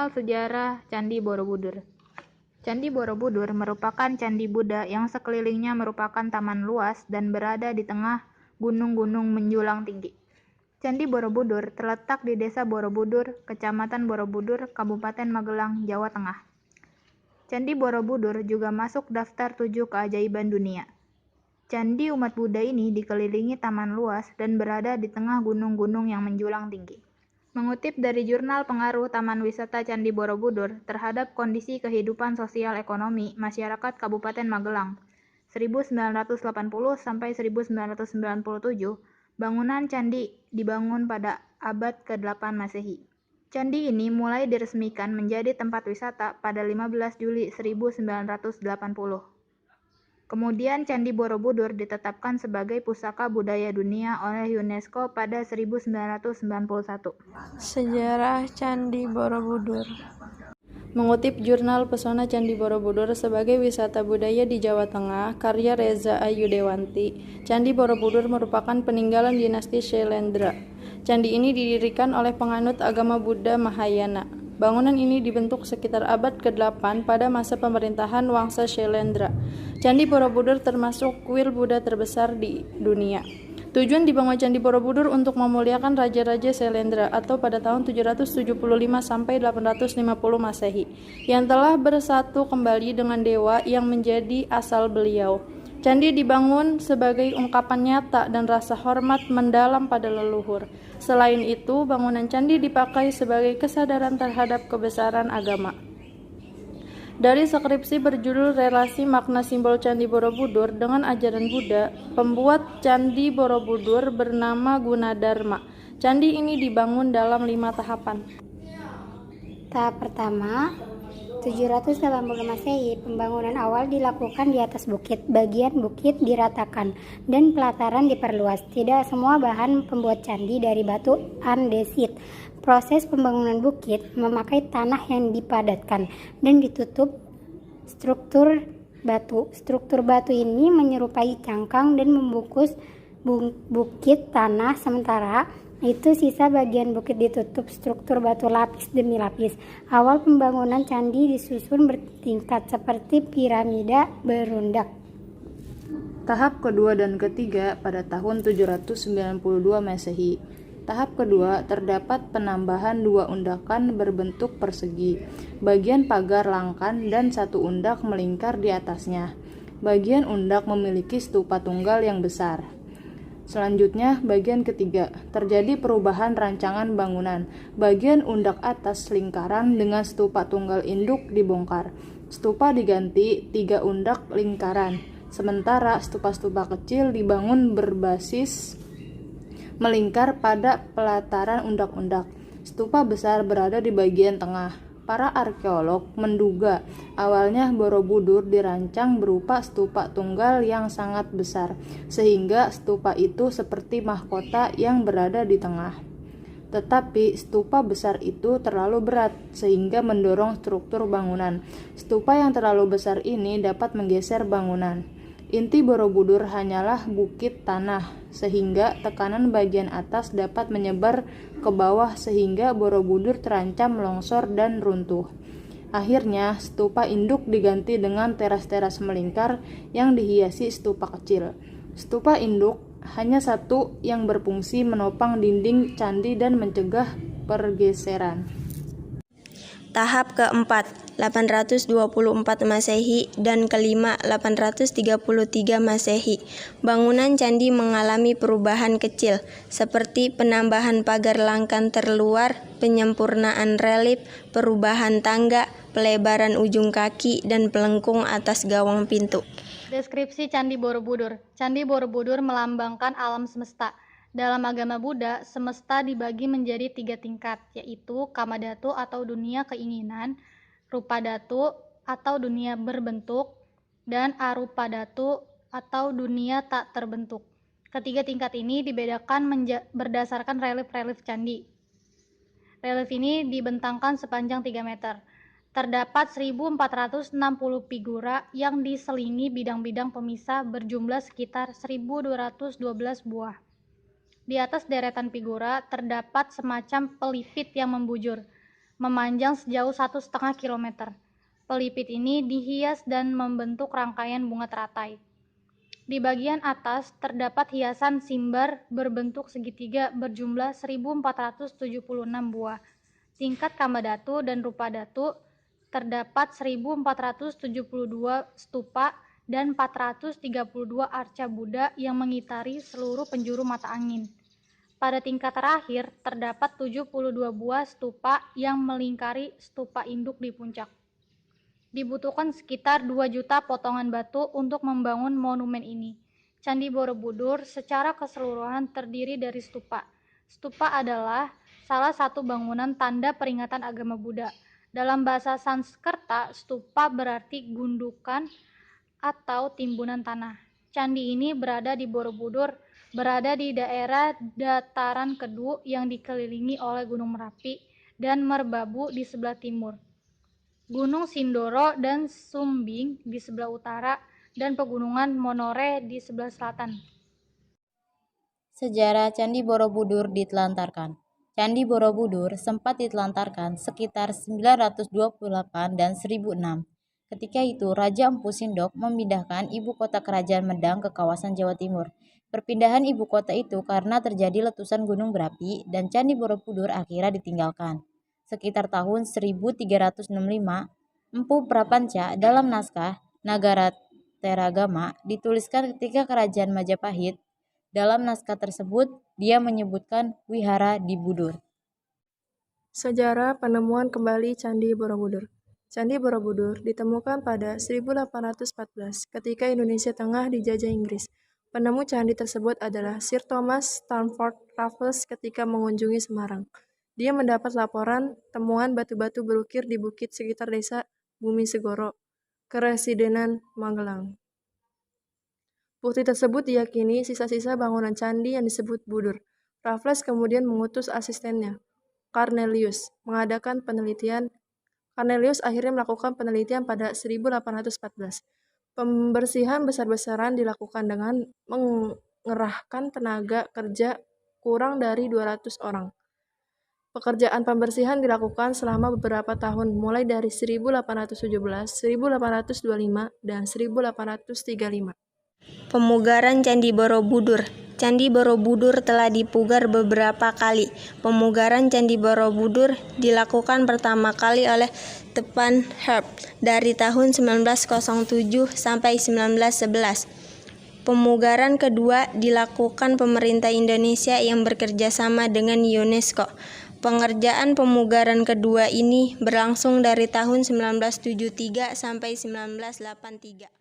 Mengenal sejarah Candi Borobudur. Candi Borobudur merupakan candi Buddha yang sekelilingnya merupakan taman luas dan berada di tengah gunung-gunung menjulang tinggi. Candi Borobudur terletak di Desa Borobudur, Kecamatan Borobudur, Kabupaten Magelang, Jawa Tengah. Candi Borobudur juga masuk daftar 7 keajaiban dunia. Candi umat Buddha ini dikelilingi taman luas dan berada di tengah gunung-gunung yang menjulang tinggi. Mengutip dari jurnal pengaruh Taman Wisata Candi Borobudur terhadap kondisi kehidupan sosial ekonomi masyarakat Kabupaten Magelang 1980 sampai 1997, bangunan candi dibangun pada abad ke-8 Masehi. Candi ini mulai diresmikan menjadi tempat wisata pada 15 Juli 1980. Kemudian Candi Borobudur ditetapkan sebagai Pusaka Budaya Dunia oleh UNESCO pada 1991. Sejarah Candi Borobudur. Mengutip jurnal Pesona Candi Borobudur sebagai wisata budaya di Jawa Tengah, karya Reza Ayu Dewanti, Candi Borobudur merupakan peninggalan dinasti Syailendra. Candi ini didirikan oleh penganut agama Buddha Mahayana. Bangunan ini dibentuk sekitar abad ke-8 pada masa pemerintahan Wangsa Syailendra. Candi Borobudur termasuk kuil Buddha terbesar di dunia. Tujuan dibangun Candi Borobudur untuk memuliakan Raja-Raja Syailendra atau pada tahun 775 sampai 850 Masehi yang telah bersatu kembali dengan dewa yang menjadi asal beliau. Candi dibangun sebagai ungkapan nyata dan rasa hormat mendalam pada leluhur. Selain itu, bangunan candi dipakai sebagai kesadaran terhadap kebesaran agama. Dari skripsi berjudul Relasi Makna Simbol Candi Borobudur dengan Ajaran Buddha, pembuat Candi Borobudur bernama Gunadarma. Candi ini dibangun dalam 5 tahapan. Tahap pertama, 780 Masehi, pembangunan awal dilakukan di atas bukit. Bagian bukit diratakan dan pelataran diperluas. Tidak semua bahan pembuat candi dari batu andesit. Proses pembangunan bukit memakai tanah yang dipadatkan dan ditutup struktur batu. Struktur batu ini menyerupai cangkang dan membungkus bukit tanah, sementara itu sisa bagian bukit ditutup struktur batu lapis demi lapis. Awal pembangunan candi disusun bertingkat seperti piramida berundak. Tahap kedua dan ketiga pada tahun 792 Masehi. Tahap kedua terdapat penambahan 2 undakan berbentuk persegi, bagian pagar langkan dan 1 undak melingkar di atasnya. Bagian undak memiliki stupa tunggal yang besar. Selanjutnya, bagian ketiga, terjadi perubahan rancangan bangunan. Bagian undak atas lingkaran dengan stupa tunggal induk dibongkar. Stupa diganti 3 undak lingkaran, sementara stupa-stupa kecil dibangun berbasis melingkar pada pelataran undak-undak. Stupa besar berada di bagian tengah. Para arkeolog menduga awalnya Borobudur dirancang berupa stupa tunggal yang sangat besar, sehingga stupa itu seperti mahkota yang berada di tengah. Tetapi stupa besar itu terlalu berat, sehingga mendorong struktur bangunan. Stupa yang terlalu besar ini dapat menggeser bangunan. Inti Borobudur hanyalah bukit tanah, sehingga tekanan bagian atas dapat menyebar ke bawah sehingga Borobudur terancam longsor dan runtuh. Akhirnya, stupa induk diganti dengan teras-teras melingkar yang dihiasi stupa kecil. Stupa induk hanya satu yang berfungsi menopang dinding candi dan mencegah pergeseran. Tahap keempat, 824 Masehi dan kelima 833 Masehi. Bangunan candi mengalami perubahan kecil seperti penambahan pagar langkan terluar, penyempurnaan relief, perubahan tangga, pelebaran ujung kaki dan pelengkung atas gawang pintu. Deskripsi Candi Borobudur. Candi Borobudur melambangkan alam semesta. Dalam agama Buddha, semesta dibagi menjadi 3 tingkat, yaitu Kamadhatu atau dunia keinginan, Rupadhatu atau dunia berbentuk, dan Arupadhatu atau dunia tak terbentuk. Ketiga tingkat ini dibedakan berdasarkan relief-relief candi. Relief ini dibentangkan sepanjang 3 meter. Terdapat 1.460 figura yang diselingi bidang-bidang pemisah berjumlah sekitar 1.212 buah. Di atas deretan figura terdapat semacam pelipit yang membujur. memanjang sejauh 1,5 km. Pelipit ini dihias dan membentuk rangkaian bunga teratai. Di bagian atas terdapat hiasan simbar berbentuk segitiga berjumlah 1476 buah. Tingkat Kamadhatu dan Rupadhatu terdapat 1472 stupa dan 432 arca Buddha yang mengitari seluruh penjuru mata angin. Pada tingkat terakhir terdapat 72 buah stupa yang melingkari stupa induk di puncak. Dibutuhkan sekitar 2 juta potongan batu untuk membangun monumen ini. Candi Borobudur secara keseluruhan terdiri dari stupa. Stupa adalah salah satu bangunan tanda peringatan agama Buddha. Dalam bahasa Sanskerta, stupa berarti gundukan atau timbunan tanah. Candi ini berada di Borobudur, berada di daerah dataran Kedu yang dikelilingi oleh Gunung Merapi dan Merbabu di sebelah timur, Gunung Sindoro dan Sumbing di sebelah utara, dan Pegunungan Monore di sebelah selatan. Sejarah Candi Borobudur ditelantarkan. Candi Borobudur sempat ditelantarkan sekitar 928 dan 1006. Ketika itu, Raja Empu Sindok memindahkan ibu kota kerajaan Medang ke kawasan Jawa Timur. Perpindahan ibu kota itu karena terjadi letusan gunung berapi dan Candi Borobudur akhirnya ditinggalkan. Sekitar tahun 1365, Empu Prapanca dalam naskah Nagara Teragama dituliskan ketika Kerajaan Majapahit. Dalam naskah tersebut, dia menyebutkan wihara di Budur. Sejarah penemuan kembali Candi Borobudur. Candi Borobudur ditemukan pada 1814 ketika Indonesia Tengah dijajah Inggris. Penemu candi tersebut adalah Sir Thomas Stamford Raffles ketika mengunjungi Semarang. Dia mendapat laporan temuan batu-batu berukir di bukit sekitar desa Bumi Segoro, Keresidenan Magelang. Bukti tersebut diyakini sisa-sisa bangunan candi yang disebut Budur. Raffles kemudian mengutus asistennya, Cornelius, mengadakan penelitian. Cornelius akhirnya melakukan penelitian pada 1814. Pembersihan besar-besaran dilakukan dengan mengerahkan tenaga kerja kurang dari 200 orang. Pekerjaan pembersihan dilakukan selama beberapa tahun, mulai dari 1817, 1825, dan 1835. Pemugaran Candi Borobudur. Candi Borobudur telah dipugar beberapa kali. Pemugaran Candi Borobudur dilakukan pertama kali oleh Stephen Herb dari tahun 1907 sampai 1911. Pemugaran kedua dilakukan pemerintah Indonesia yang bekerja sama dengan UNESCO. Pengerjaan pemugaran kedua ini berlangsung dari tahun 1973 sampai 1983.